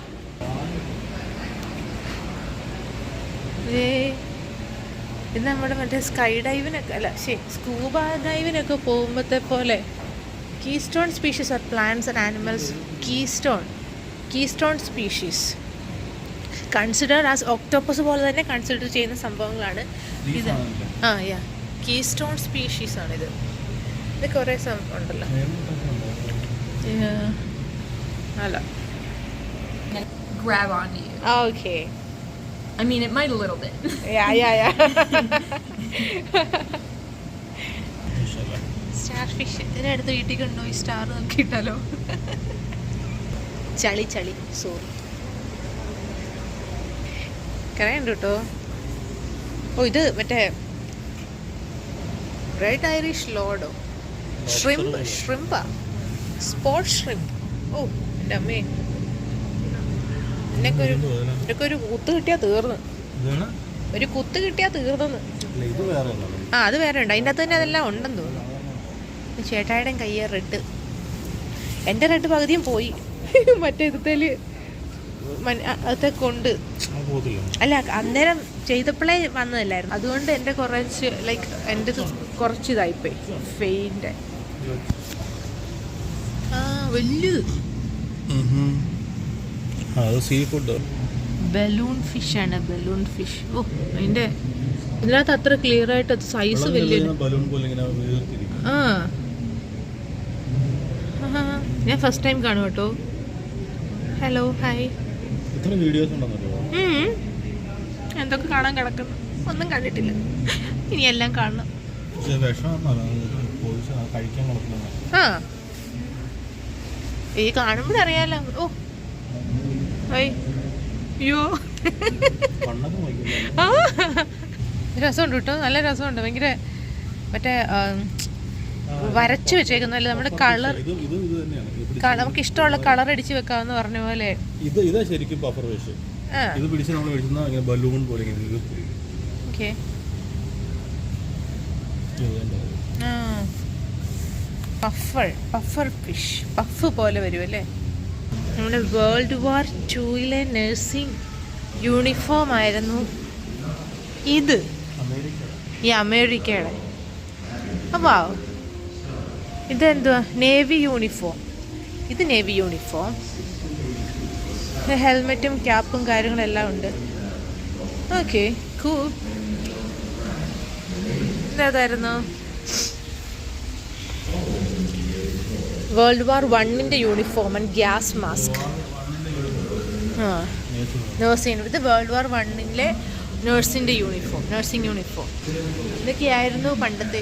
ഇത് നമ്മുടെ മറ്റേ സ്കൈ ഡൈവിനൊക്കെ അല്ല സ്കൂബ ഡൈവിനൊക്കെ പോകുമ്പോഴത്തെ പോലെ. Keystone species are plants and animals. Keystone species consider as octopus പോലെ തന്നെ കൺസിഡർ ചെയ്യുന്ന സംഭവങ്ങളാണ് ഇത്. കീസ്റ്റോൺ സ്പീഷീസ് ആണിത്. ഇത് കുറേ ഉണ്ടല്ലോ. അല്ല grab onto you. Okay. I mean, it might a little bit. Star fish. ഇതിനടുത്ത് വീട്ടിൽ കൊണ്ടുപോയി സ്റ്റാർ നോക്കിയിട്ടാലോ. ചളി സോറി കരയുണ്ട് കേട്ടോ. ഓ ഇത് മറ്റേ റെഡ് ഐറിഷ് ലോഡോ, ഷ്രിംപാ, സ്പോട്ട് ഷ്രിംപ്. ഓ എൻ്റെ അമ്മേ, എന്നൊക്കെ ഒരു കുത്ത് കിട്ടിയാൽ തീർന്നു. ഒരു കുത്ത് കിട്ടിയാൽ തീർന്നെന്ന്. അത് വേറെ ഉണ്ട്, അതിൻ്റെ അകത്ത് തന്നെ അതെല്ലാം ഉണ്ടെന്ന് തോന്നുന്നു. ചേട്ടായുടെ കയ്യെ റെഡ്, എൻ്റെ റെഡ് പകുതിയും പോയി. മറ്റേ ഇതത്തേല് അതൊക്കെ കൊണ്ട് അല്ല അന്നേരം ചെയ്തപ്പോഴേ വന്നതല്ലായിരുന്നു. അതുകൊണ്ട് എൻ്റെ കുറച്ച് ലൈക്ക് എൻ്റെ കുറച്ച് ഇതായിപ്പോയി ഫെയിൻ്റെ. വലിയത് സീ ഫുഡ് ബലൂൺ ഫിഷ് ആണ്. Balloon fish. ഓ അതിൻ്റെ ഇതിനകത്ത് അത്ര ക്ലിയർ ആയിട്ട് അത് സൈസ് വലിയ. ഞാൻ ഫസ്റ്റ് ടൈം കാണും കേട്ടോ. Hello hi. എന്തൊക്കെ കാണാൻ കിടക്കുന്നു, ഒന്നും കണ്ടിട്ടില്ല, ഇനി എല്ലാം കാണണം. ഈ കാണുമ്പോഴറിയാലോ. ഓ അയ്യോ രസമുണ്ട് കേട്ടോ, നല്ല രസമുണ്ട്. ഭയങ്കര മറ്റേ വരച്ചു വെച്ചേക്കുന്നല്ലേ നമ്മുടെ കളർ. നമുക്ക് ഇഷ്ടമുള്ള കളർ അടിച്ച് വെക്കാമെന്ന് പറഞ്ഞ പോലെ. ഇതാ ശരിക്കും പഫർ ഫിഷ്. ഇത് പിടിച്ച് നമ്മൾ പിടിക്കുന്ന ഇങ്ങനെ ബലൂൺ പോലെ ഓക്കെ. പഫർ ഫിഷ്, പഫ് പോലെ വരും അല്ലേ. നമ്മുടെ വേൾഡ് വാർ 2 നഴ്സിംഗ് യൂണിഫോം ആയിരുന്നു ഇത്, ഈ അമേരിക്കയുടെ. അപ്പാ ഇതെന്തുവാ, നേവി യൂണിഫോം. ഇത് നേവി യൂണിഫോം. ഹെൽമെറ്റും ക്യാപ്പും കാര്യങ്ങളെല്ലാം ഉണ്ട്. Okay cool. ഇതേതായിരുന്നു, world war 1 uniform and gas mask. Nursing. ഇത് വേൾഡ് വാർ 1 നഴ്സിംഗ് യൂണിഫോം. ഇതൊക്കെയായിരുന്നു പണ്ടത്തെ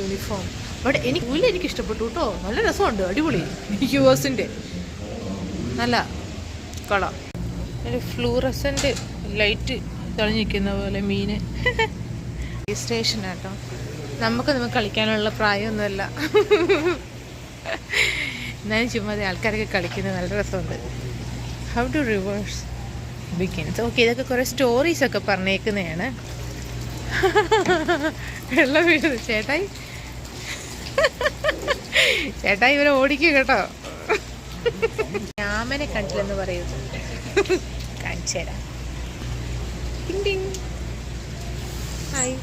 യൂണിഫോം. ബട്ട് എനിക്ക് ഇഷ്ടപ്പെട്ടു കേട്ടോ, നല്ല രസമുണ്ട്, അടിപൊളി. യുഎസിൻ്റെ നല്ല കളർ, ഒരു ഫ്ലൂറസൻ്റ് ലൈറ്റ് തെളിഞ്ഞിരിക്കുന്ന പോലെ മീന്. സ്റ്റേഷൻ കേട്ടോ. നമുക്ക് കളിക്കാനുള്ള പ്രായമൊന്നുമല്ല, എന്നാലും ചുമ്മാ ആൾക്കാരൊക്കെ കളിക്കുന്നത് നല്ല രസമുണ്ട്. How to rivers begins. Okay, ഇതൊക്കെ കുറേ സ്റ്റോറീസൊക്കെ പറഞ്ഞേക്കുന്നതാണ്. വെള്ളം വീഴുന്നു. ചേട്ടായി ഇവരെ ഓടിക്കും കേട്ടോ. രാമനെ കണ്ടില്ലെന്ന് പറയുന്നു. കാണിച്ചു തരാം. ഹായ്.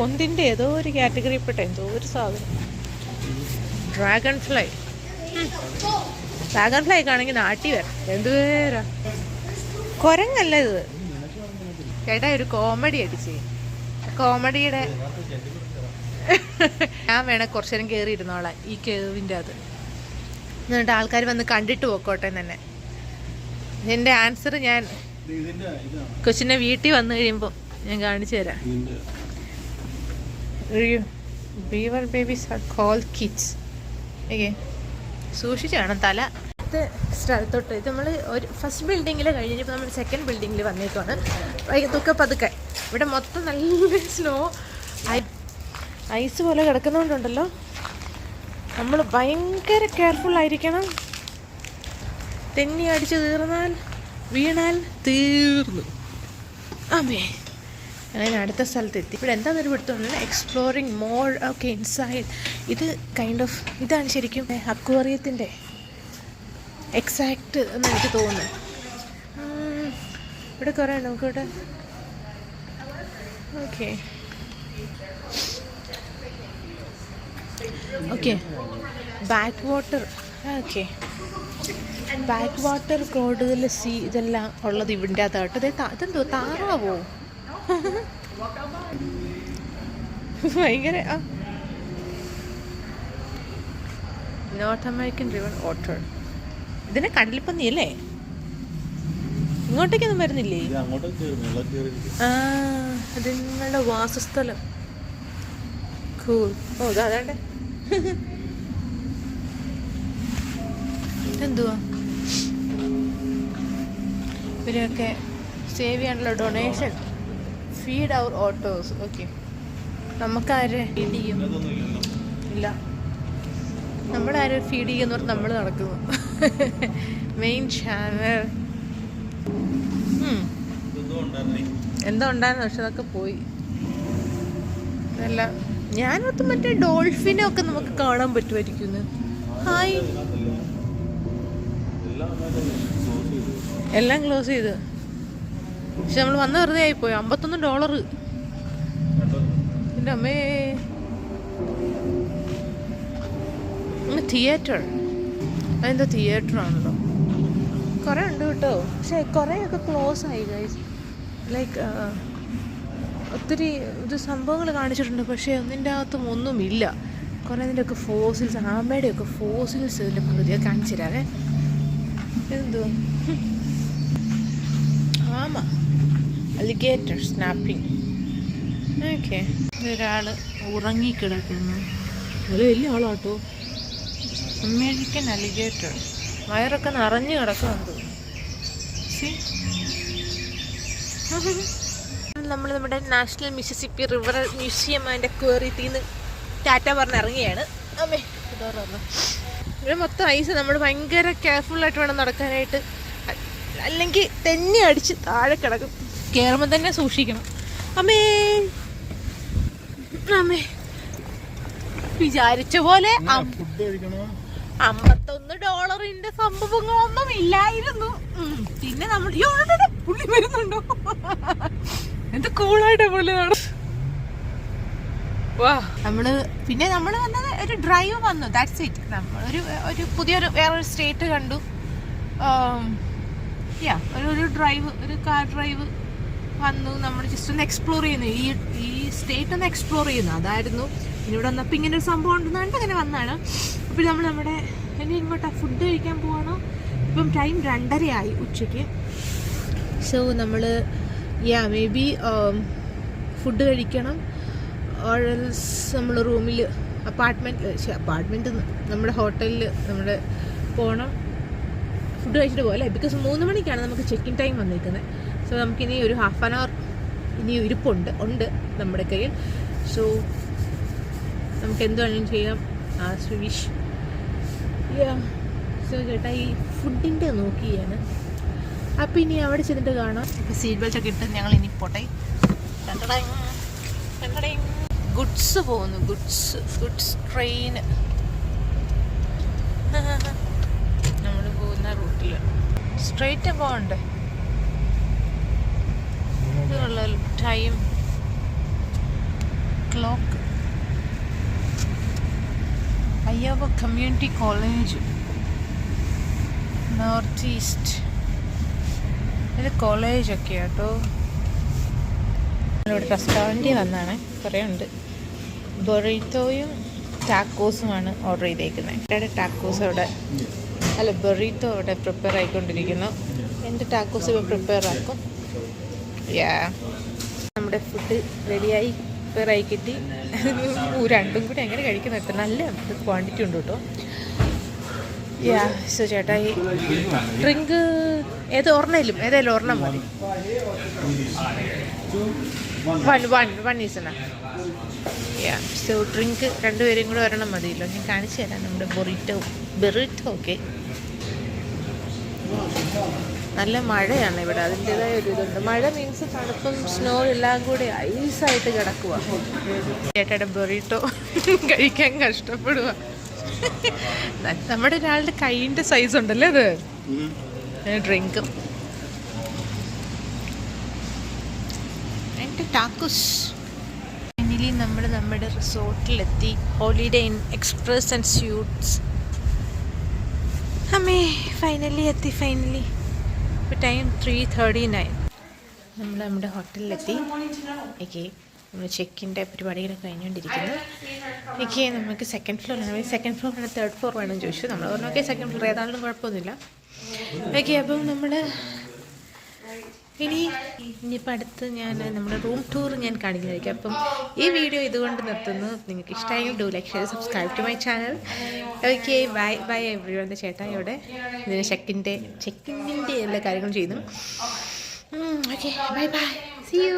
ഓന്തിൻ്റെ ഏതോ ഒരു കാറ്റഗറിയിൽപ്പെട്ട എന്തോ ഒരു സാധനം. ഡ്രാഗൺ ഫ്ലൈ ആണെങ്കിൽ നാട്ടി വരാം. എന്തുപേരാ, കുരങ്ങല്ല ഇത്. ചേട്ടാ ഒരു കോമഡി അടിച്ച്, കോമഡിയുടെ ഞാൻ വേണേൽ കുറച്ചു നേരം കയറി ഇരുന്നോളാം ഈ കേവിൻ്റെ അത്. എന്നിട്ട് ആൾക്കാർ വന്ന് കണ്ടിട്ട് പോക്കോട്ടെ തന്നെ. എൻ്റെ ആൻസർ ഞാൻ കൊച്ചിൻ്റെ വീട്ടിൽ വന്നു കഴിയുമ്പോൾ ഞാൻ കാണിച്ചു തരാം. Beaver babies are call kids. Okay, സൂക്ഷിച്ചാണ് തല. സ്ഥലത്തോട്ട് ഇത് നമ്മൾ ഒരു ഫസ്റ്റ് ബിൽഡിങ്ങിൽ കഴിഞ്ഞപ്പോൾ നമ്മൾ സെക്കൻഡ് ബിൽഡിങ്ങിൽ വന്നേക്കാണ്. ഇതൊക്കെ പതുക്കെ ഇവിടെ മൊത്തം നല്ല സ്നോ ഐസ് പോലെ കിടക്കുന്നതുകൊണ്ടുണ്ടല്ലോ, നമ്മൾ ഭയങ്കര കെയർഫുൾ ആയിരിക്കണം. തെന്നി അടിച്ച് വീണാൽ തീർന്നു. അമ്മേ അങ്ങനെ അടുത്ത സ്ഥലത്തെത്തി. ഇവിടെ എന്താണെന്നൊരു പിടുത്തമുണ്ട്. Exploring more okay inside. ഇത് കൈൻഡ് ഓഫ് ഇതാണ് ശരിക്കും അക്വേറിയത്തിൻ്റെ എക്സാക്റ്റ് എന്ന് എനിക്ക് തോന്നുന്നു. ഇവിടെ കുറേ നമുക്കിവിടെ okay okay back water. Okay back water കൂടുതൽ സീ ഇതെല്ലാം ഉള്ളത് ഇവിടെ അകത്തായിട്ട്. ഇതെന്തോ താറാവോ ഭയങ്കര. North American river otter. ഇതിനെ കടലിപ്പന്നിയല്ലേ? ഇങ്ങോട്ടേക്കൊന്നും വരുന്നില്ലേ? അത് നിങ്ങളുടെ വാസസ്ഥലം. കൂൾ. ഓ അതാണ്ട് എന്തുവാ ഇവരെയൊക്കെ സേവ് ചെയ്യാനുള്ള ഡൊണേഷൻ. ഫീഡ് അവർ ഓട്ടോസ്. ഓക്കെ നമുക്കാര് ഫീഡ് ചെയ്യും? ഇല്ല, നമ്മളാരും ഫീഡ് ചെയ്യുന്ന പറഞ്ഞ് നമ്മൾ നടക്കുന്നു. മെയിൻ ചാനൽ എന്തോ ഉണ്ടായിരുന്നു, പക്ഷെ അതൊക്കെ പോയി. അതെല്ലാം ഞാനൊത്ത് മറ്റേ ഡോൾഫിനൊക്കെ നമുക്ക് കാണാൻ പറ്റുമായിരിക്കുന്നു. ഹായ്. എല്ലാം ക്ലോസ് ചെയ്ത്. പക്ഷെ നമ്മൾ വന്ന് വെറുതെ ആയിപ്പോയി. $51. എൻ്റെ അമ്മേ. തിയേറ്റർ. അതെന്താ തിയേറ്റർ ആണല്ലോ. കുറേ ഉണ്ട് കേട്ടോ, പക്ഷെ കുറേയൊക്കെ ക്ലോസ് ആയി ഗൈസ്. ലൈക്ക് ഒത്തിരി ഇത് സംഭവങ്ങൾ കാണിച്ചിട്ടുണ്ട്, പക്ഷേ ഒന്നിൻ്റെ അകത്തും ഒന്നുമില്ല. കുറേ ഇതിൻ്റെയൊക്കെ ഫോസിൽസ്, ആമയുടെയൊക്കെ ഫോസിൽസ് ഇതിൻ്റെ പകുതിയൊക്കെ കാണിച്ചു തരാവേ. എന്തോ ആമ അലിഗേറ്റർ സ്നാപ്പിങ്. ഓക്കെ ഒരാൾ ഉറങ്ങിക്കിടക്കുന്നു. അത് വലിയ ആളാട്ടോ. American alligator. വയറൊക്കെ നിറഞ്ഞു കിടക്കുന്നുണ്ട്. നമ്മൾ നമ്മുടെ നാഷണൽ മിസിസിപ്പി റിവർ മ്യൂസിയം അതിൻ്റെ അക്വേറിയത്തിൽ നിന്ന് ടാറ്റ പറഞ്ഞ് ഇറങ്ങിയാണ്. അമ്മേ ഇതോറന്നു. ഇവിടെ മൊത്തം ഐസ്. നമ്മൾ ഭയങ്കര കെയർഫുള്ളായിട്ട് വേണം നടക്കാനായിട്ട്, അല്ലെങ്കിൽ തെന്നി അടിച്ച് താഴെ കിടക്കും. കയറുമ്പോൾ തന്നെ സൂക്ഷിക്കണം. അമ്മേ അമ്മേ വിചാരിച്ച പോലെ $51 സംഭവങ്ങളൊന്നും ഇല്ലായിരുന്നു. പിന്നെ നമ്മൾ പുള്ളി വരുന്നുണ്ടോ? എന്ത് കൂളായിട്ടാ പുള്ളി വാ. പിന്നെ നമ്മൾ വന്നത് ഒരു ഡ്രൈവ് വന്നു. That's it. നമ്മൾ ഒരു പുതിയൊരു വേറൊരു സ്റ്റേറ്റ് കണ്ടു. ഒരു ഡ്രൈവ്, ഒരു കാർ ഡ്രൈവ് വന്നു. നമ്മൾ ജസ്റ്റ് ഒന്ന് എക്സ്പ്ലോർ ചെയ്യുന്നു, ഈ സ്റ്റേറ്റ് ഒന്ന് എക്സ്പ്ലോർ ചെയ്യുന്നു. അതായിരുന്നു. പിന്നെ ഇവിടെ വന്നപ്പോൾ ഇങ്ങനെ ഒരു സംഭവം ഉണ്ടെന്നുണ്ട് അങ്ങനെ വന്നതാണ്. അപ്പോൾ നമ്മൾ നമ്മുടെ ഇനി ഇങ്ങോട്ടാ ഫുഡ് കഴിക്കാൻ പോവാണോ? ഇപ്പം ടൈം 2:30 ആയി ഉച്ചയ്ക്ക്. സോ നമ്മൾ മേ ബി ഫുഡ് കഴിക്കണം. ഓൾസ് നമ്മൾ റൂമിൽ അപ്പാർട്ട്മെൻറ്റ് നമ്മുടെ ഹോട്ടലിൽ നമ്മുടെ പോകണം. ഫുഡ് കഴിച്ചിട്ട് പോലെ, ബിക്കോസ് 3 മണിക്കാണ് നമുക്ക് ചെക്ക് ഇൻ ടൈം വന്നിരിക്കുന്നത്. സോ നമുക്കിനി ഒരു ½ ആൻ അവർ ഇനി ഇരിപ്പുണ്ട് നമ്മുടെ കയ്യിൽ. സോ നമുക്ക് എന്ത് വേണമെങ്കിലും ചെയ്യാം ആസ് വി വിഷ്. സോ ചേട്ടാ ഈ ഫുഡിൻ്റെ നോക്കിയാണ്. അപ്പം ഇനി അവിടെ ചെന്നിട്ട് കാണാം. ഇപ്പം സീറ്റ് ബെൽറ്റ് ഒക്കെ ഇട്ട് ഞങ്ങൾ ഇനി പോട്ടെ. ഗുഡ്സ് പോകുന്നു. ഗുഡ്സ് ട്രെയിൻ നമ്മൾ പോകുന്ന റൂട്ടിൽ സ്ട്രെയിറ്റ് പോകണ്ടേ? ഇതുള്ള time clock. Iowa community college north east. ഇത് കോളേജൊക്കെ കേട്ടോ. നമ്മളിവിടെ റെസ്റ്റോറൻറ്റിൽ വന്നാണ്. കുറേ ഉണ്ട്. ബൊറീത്തോയും ടാക്കോസുമാണ് ഓർഡർ ചെയ്തേക്കുന്നത്. ഇവിടെ ടാക്കോസ് ബൊറീത്തോ അവിടെ പ്രിപ്പയർ ആയിക്കൊണ്ടിരിക്കുന്നു. എൻ്റെ ടാക്കോസ് ഇപ്പോൾ പ്രിപ്പയർ ആക്കും. നമ്മുടെ ഫുഡ് റെഡിയായി പ്രിപ്പയർ ആയി കിട്ടി. രണ്ടും കൂടി എങ്ങനെ കഴിക്കുന്നത്? എത്ര നല്ല ക്വാണ്ടിറ്റി ഉണ്ട് കേട്ടോ. സോ ചേട്ടാ ഈ ഡ്രിങ്ക് ഏതായാലും ഒരെണ്ണം മതി. വൺ ഈസണ. സോ ഡ്രിങ്ക് 2 പേരും കൂടെ ഒരെണ്ണം മതിയല്ലോ. ഞാൻ കാണിച്ചു തരാം നമ്മുടെ ബൊറീറ്റോ. ഓക്കെ നല്ല മഴയാണ് ഇവിടെ, അതിൻ്റെതായ ഒരു ഇതുണ്ട്. മഴ മീൻസ് തണുപ്പും സ്നോ എല്ലാം കൂടി ഐസായിട്ട് കിടക്കുക. ചേട്ടയുടെ ബൊറീട്ടോ കഴിക്കാൻ കഷ്ടപ്പെടുക. നമ്മുടെ ഒരാളുടെ കൈയിൻ്റെ സൈസ് ഉണ്ടല്ലേ അത്. ഡ്രിങ്കും ടാക്കോസ്. ഫൈനലി നമ്മൾ നമ്മുടെ റിസോർട്ടിലെത്തി. Holiday inn express and suites. അമ്മേ ഫൈനലി എത്തി. ഇപ്പോൾ ടൈം 3:39. നമ്മൾ നമ്മുടെ ഹോട്ടലിലെത്തി. ഓക്കെ, നമ്മൾ ചെക്കിൻ്റെ പരിപാടികളൊക്കെ കഴിഞ്ഞുകൊണ്ടിരിക്കുന്നു. ഓക്കെ, നമുക്ക് സെക്കൻഡ് ഫ്ലോറാണ് തേർഡ് ഫ്ലോർ വേണമെന്ന് ചോദിച്ചു. നമ്മൾ പറഞ്ഞു ഓക്കെ സെക്കൻഡ് ഫ്ലോർ ഏതാണെങ്കിലും കുഴപ്പമൊന്നുമില്ല. ഓക്കെ, അപ്പം നമ്മൾ ഇനിയിപ്പോൾ അടുത്ത് നമ്മുടെ റൂം ടൂർ ഞാൻ കാണിക്കുന്നതായിരിക്കും. അപ്പം ഈ വീഡിയോ ഇതുകൊണ്ട് നിർത്തുന്നു. നിങ്ങൾക്ക് ഇഷ്ടമായെങ്കിൽ do like share subscribe to my channel. Okay, bye everyone. ചേട്ടായോടെ ഇതിന് ചെക്കിൻ്റെ എല്ലാ കാര്യങ്ങളും ചെയ്യുന്നു. Okay, bye see U.